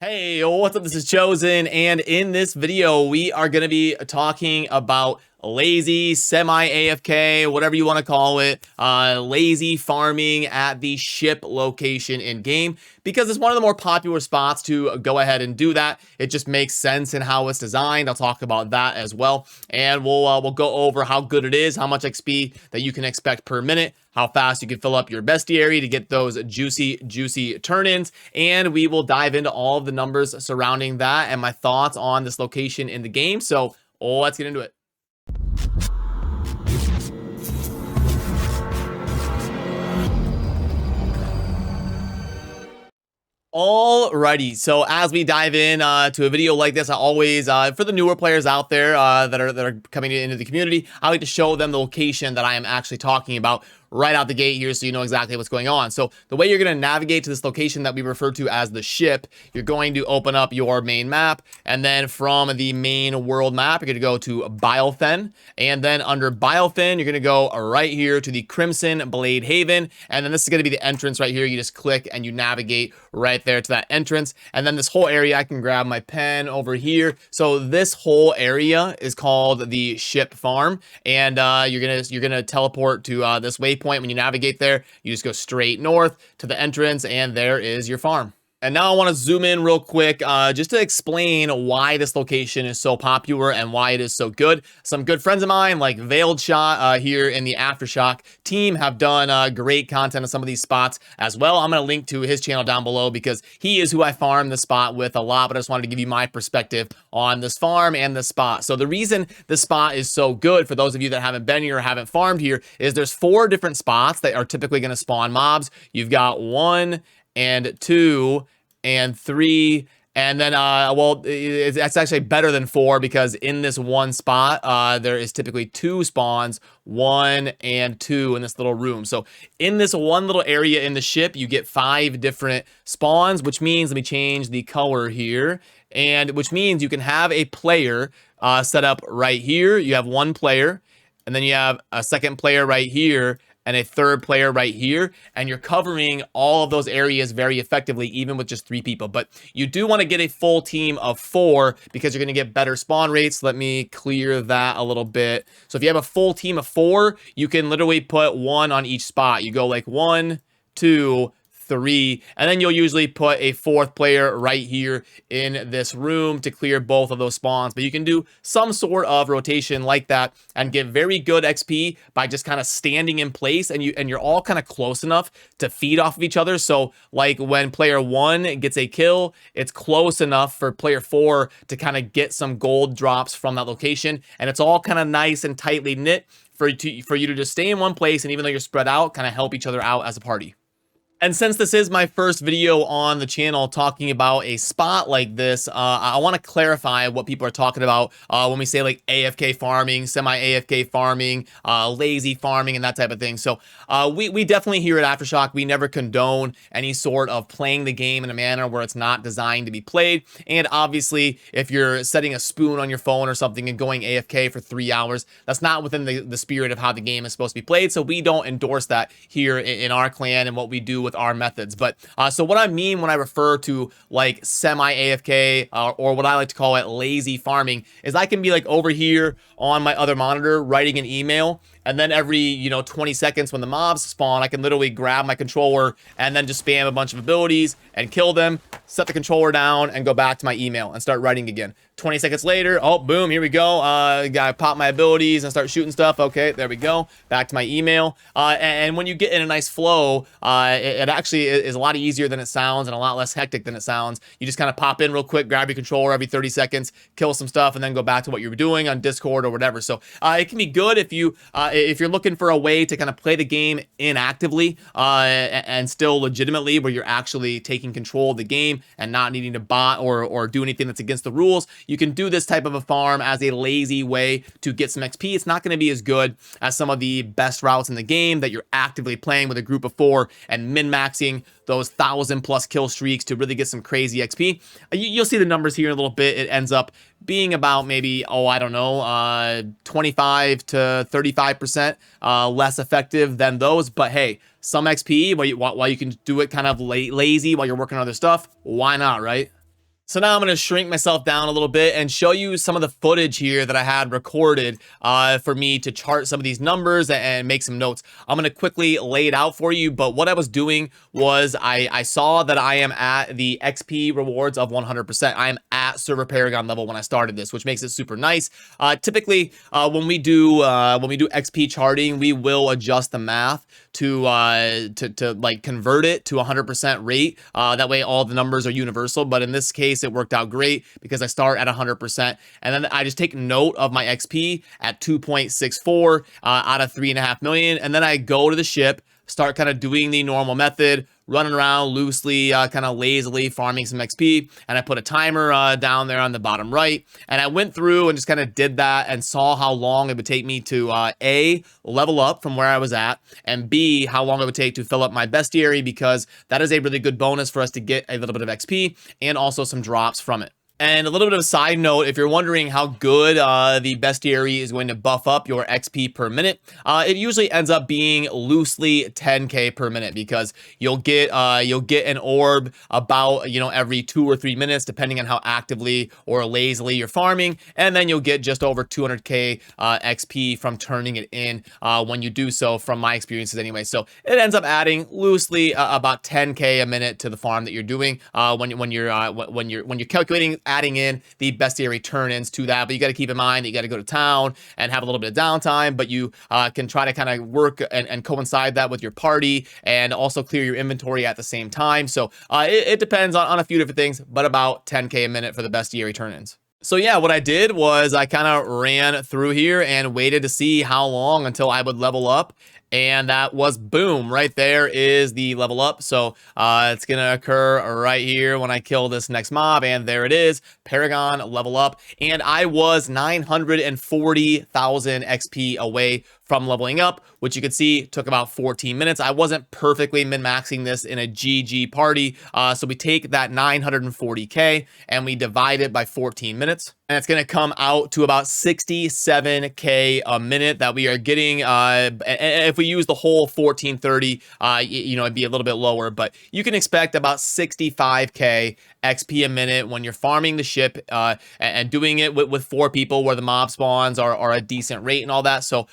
Hey, what's up? This is Chosen, and in this video, we are going to be talking about lazy, semi-AFK, whatever you want to call it, lazy farming at the ship location in game, because it's one of the more popular spots to go ahead and do that. It just makes sense in how it's designed. I'll talk about that as well, and we'll go over how good it is, how much XP that you can expect per minute, how fast you can fill up your bestie area to get those juicy turn-ins, and we will dive into all of the numbers surrounding that and my thoughts on this location in the game. So let's get into it. Alrighty, so as we dive in to a video like this, I always, for the newer players out there that are coming into the community, I like to show them the location that I am actually talking about right out the gate here, so you know exactly what's going on. So the way you're going to navigate to this location that we refer to as the ship, you're going to open up your main map, and then from the main world map, you're going to go to Bilefen, and then under Bilefen, you're going to go right here to the Crimson Blade Haven, and then this is going to be the entrance right here. You just click and you navigate right there to that entrance, and then this whole area, I can grab my pen over here. So this whole area is called the ship farm, and you're gonna teleport to this waypoint. When you navigate there, you just go straight north to the entrance, and there is your farm. And now I want to zoom in real quick just to explain why this location is so popular and why it is so good. Some good friends of mine, like Veiled Shot here in the Aftershock team, have done great content on some of these spots as well. I'm going to link to his channel down below because he is who I farm the spot with a lot, but I just wanted to give you my perspective on this farm and the spot. So the reason this spot is so good for those of you that haven't been here or haven't farmed here is there's 4 different spots that are typically going to spawn mobs. You've got 1 and 2 and 3, and then that's actually better than 4 because in this one spot there is typically 2 spawns, 1 and 2 in this little room. So in this one little area in the ship, you get 5 different spawns, which means, let me change the color here, and which means you can have a player set up right here. You have 1 player, and then you have a second player right here, and a third player right here, and you're covering all of those areas very effectively, even with just 3 people. But you do want to get a full team of 4 because you're going to get better spawn rates. Let me clear that a little bit. So if you have a full team of 4, you can literally put 1 on each spot. You go like 1, 2, 3, and then you'll usually put a 4th player right here in this room to clear both of those spawns. But you can do some sort of rotation like that and get very good XP by just kind of standing in place, and you're all kind of close enough to feed off of each other. So like when player 1 gets a kill, it's close enough for player 4 to kind of get some gold drops from that location, and it's all kind of nice and tightly knit for you to just stay in one place, and even though you're spread out, kind of help each other out as a party. And since this is my first video on the channel talking about a spot like this, I want to clarify what people are talking about when we say like AFK farming, semi-AFK farming, lazy farming, and that type of thing. So we definitely here at Aftershock, we never condone any sort of playing the game in a manner where it's not designed to be played. And obviously, if you're setting a spoon on your phone or something and going AFK for 3 hours, that's not within the spirit of how the game is supposed to be played. So we don't endorse that here in our clan and what we do with our methods. But so what I mean when I refer to like semi-AFK or what I like to call it lazy farming is I can be like over here on my other monitor writing an email, and then every 20 seconds when the mobs spawn, I can literally grab my controller and then just spam a bunch of abilities and kill them, set the controller down, and go back to my email and start writing again. 20 seconds later, oh, boom, here we go. Gotta pop my abilities and start shooting stuff. Okay, there we go. Back to my email. And when you get in a nice flow, it actually is a lot easier than it sounds and a lot less hectic than it sounds. You just kind of pop in real quick, grab your controller every 30 seconds, kill some stuff, and then go back to what you were doing on Discord or whatever. So it can be good if you're looking for a way to kind of play the game inactively and still legitimately, where you're actually taking control of the game and not needing to bot or do anything that's against the rules. You can do this type of a farm as a lazy way to get some XP. It's not going to be as good as some of the best routes in the game that you're actively playing with a group of 4 and min-maxing those 1,000+ kill streaks to really get some crazy XP. You'll see the numbers here in a little bit. It ends up being about maybe, I don't know, 25 to 35% less effective than those. But hey, some XP while you can do it kind of lazy while you're working on other stuff. Why not, right? So now I'm going to shrink myself down a little bit and show you some of the footage here that I had recorded for me to chart some of these numbers and make some notes. I'm going to quickly lay it out for you, but what I was doing was I saw that I am at the XP rewards of 100%. I am at Server Paragon level when I started this, which makes it super nice. Typically, when we do XP charting, we will adjust the math to like convert it to 100% rate. That way all the numbers are universal, but in this case it worked out great because I start at 100% and then I just take note of my XP at 2.64 out of 3.5 million, and then I go to the ship, start kind of doing the normal method, running around loosely, kind of lazily farming some XP, and I put a timer down there on the bottom right, and I went through and just kind of did that and saw how long it would take me to A, level up from where I was at, and B, how long it would take to fill up my bestiary, because that is a really good bonus for us to get a little bit of XP and also some drops from it. And a little bit of a side note, if you're wondering how good the bestiary is going to buff up your XP per minute, it usually ends up being loosely 10k per minute, because you'll get an orb about every 2 or 3 minutes, depending on how actively or lazily you're farming, and then you'll get just over 200k XP from turning it in when you do so, from my experiences anyway. So it ends up adding loosely about 10k a minute to the farm that you're doing when you're calculating, adding in the bestiary turn-ins to that. But you got to keep in mind that you got to go to town and have a little bit of downtime, but you can try to kind of work and coincide that with your party and also clear your inventory at the same time. So it depends on a few different things, but about 10k a minute for the bestiary turn-ins. So yeah, what I did was I kind of ran through here and waited to see how long until I would level up. And that was boom, right there is the level up. So it's gonna occur right here when I kill this next mob, and there it is, Paragon level up. And I was 940,000 XP away from leveling up, which you can see took about 14 minutes. I wasn't perfectly min-maxing this in a GG party, so we take that 940k and we divide it by 14 minutes, and it's going to come out to about 67k a minute that we are getting. And if we use the whole 1430, it'd be a little bit lower, but you can expect about 65k XP a minute when you're farming the ship and doing it with 4 people, where the mob spawns are a decent rate and all that. So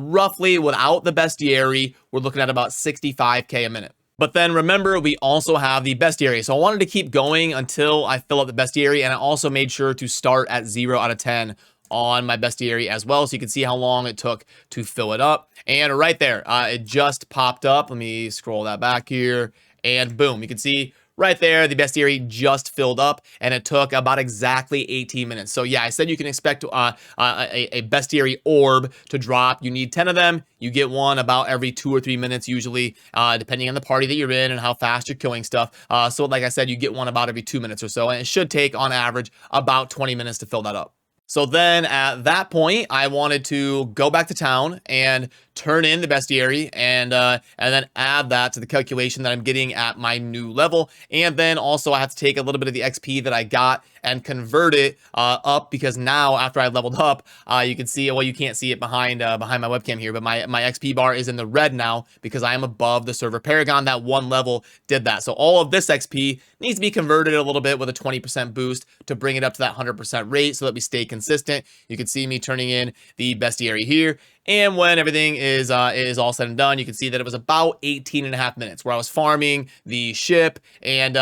roughly, without the bestiary, we're looking at about 65k a minute. But then remember, we also have the bestiary. So I wanted to keep going until I fill up the bestiary, and I also made sure to start at 0 out of 10 on my bestiary as well, so you can see how long it took to fill it up. And right there, it just popped up. Let me scroll that back here, and boom, you can see right there, the bestiary just filled up, and it took about exactly 18 minutes. So yeah, I said you can expect a bestiary orb to drop. You need 10 of them. You get one about every 2 or 3 minutes, usually, depending on the party that you're in and how fast you're killing stuff. So like I said, you get one about every 2 minutes or so, and it should take, on average, about 20 minutes to fill that up. So then at that point, I wanted to go back to town and turn in the bestiary and then add that to the calculation that I'm getting at my new level. And then also I have to take a little bit of the XP that I got and convert it up, because now after I leveled up, you can see, well, you can't see it behind my webcam here, but my XP bar is in the red now because I am above the server paragon. That one level did that. So all of this XP needs to be converted a little bit with a 20% boost to bring it up to that 100% rate so that we stay consistent. You can see me turning in the bestiary here. And when everything is all said and done, you can see that it was about 18.5 minutes where I was farming the ship and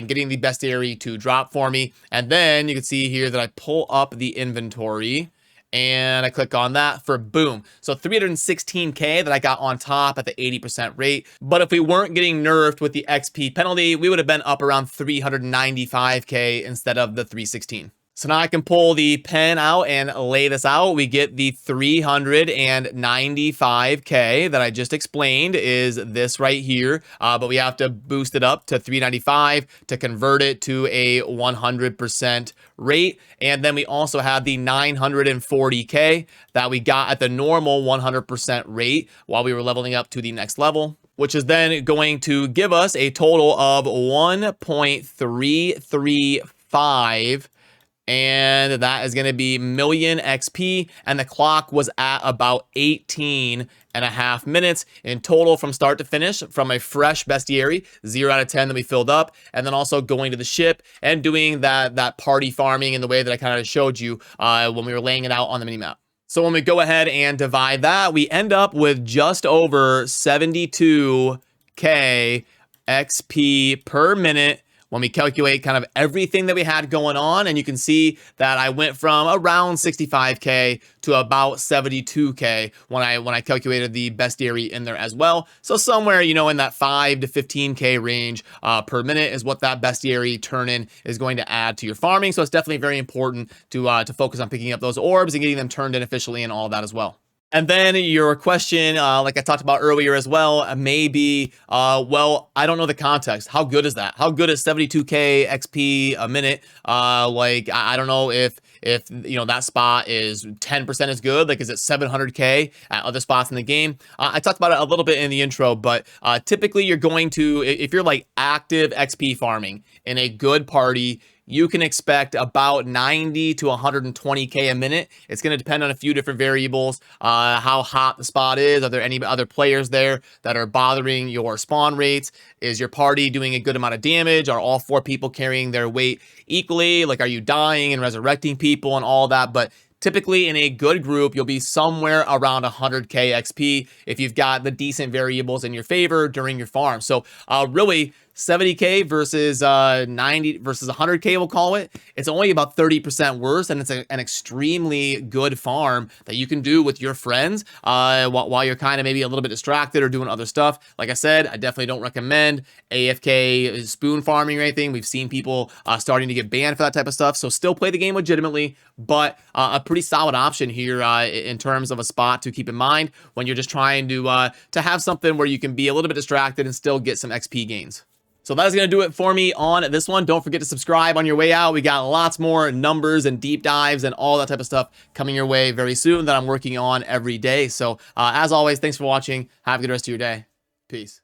getting the bestiary to drop for me. And then you can see here that I pull up the inventory and I click on that for boom. So 316k that I got on top at the 80% rate. But if we weren't getting nerfed with the XP penalty, we would have been up around 395k instead of the 316. So now I can pull the pen out and lay this out. We get the 395k that I just explained is this right here. But we have to boost it up to 395 to convert it to a 100% rate. And then we also have the 940k that we got at the normal 100% rate while we were leveling up to the next level, which is then going to give us a total of 1.335 and that is going to be million XP, and the clock was at about 18.5 minutes in total from start to finish from a fresh bestiary, 0 out of 10 that we filled up, and then also going to the ship and doing that party farming in the way that I kind of showed you when we were laying it out on the minimap. So when we go ahead and divide that, we end up with just over 72k XP per minute when we calculate kind of everything that we had going on. And you can see that I went from around 65k to about 72k when I calculated the bestiary in there as well. So somewhere, you know, in that 5 to 15k range per minute is what that bestiary turn-in is going to add to your farming. So it's definitely very important to focus on picking up those orbs and getting them turned in efficiently and all of that as well. And then your question, like I talked about earlier as well, may be, well, I don't know the context. How good is that? How good is 72k XP a minute? Like, I don't know if you know, that spot is 10% as good. Like, is it 700k at other spots in the game? I talked about it a little bit in the intro, but typically you're going to, if you're like active XP farming in a good party, you can expect about 90 to 120k a minute. It's going to depend on a few different variables, how hot the spot is. Are there any other players there that are bothering your spawn rates? Is your party doing a good amount of damage? Are all 4 people carrying their weight equally? Like, are you dying and resurrecting people and all that? But typically in a good group, you'll be somewhere around 100k XP if you've got the decent variables in your favor during your farm. So really, 70k versus 90 versus 100k, we'll call it. It's only about 30% worse, and it's an extremely good farm that you can do with your friends while you're kind of maybe a little bit distracted or doing other stuff. Like I said, I definitely don't recommend AFK spoon farming or anything. We've seen people starting to get banned for that type of stuff. So still play the game legitimately, but a pretty solid option here in terms of a spot to keep in mind when you're just trying to have something where you can be a little bit distracted and still get some XP gains. So that is going to do it for me on this one. Don't forget to subscribe on your way out. We got lots more numbers and deep dives and all that type of stuff coming your way very soon that I'm working on every day. So as always, thanks for watching. Have a good rest of your day. Peace.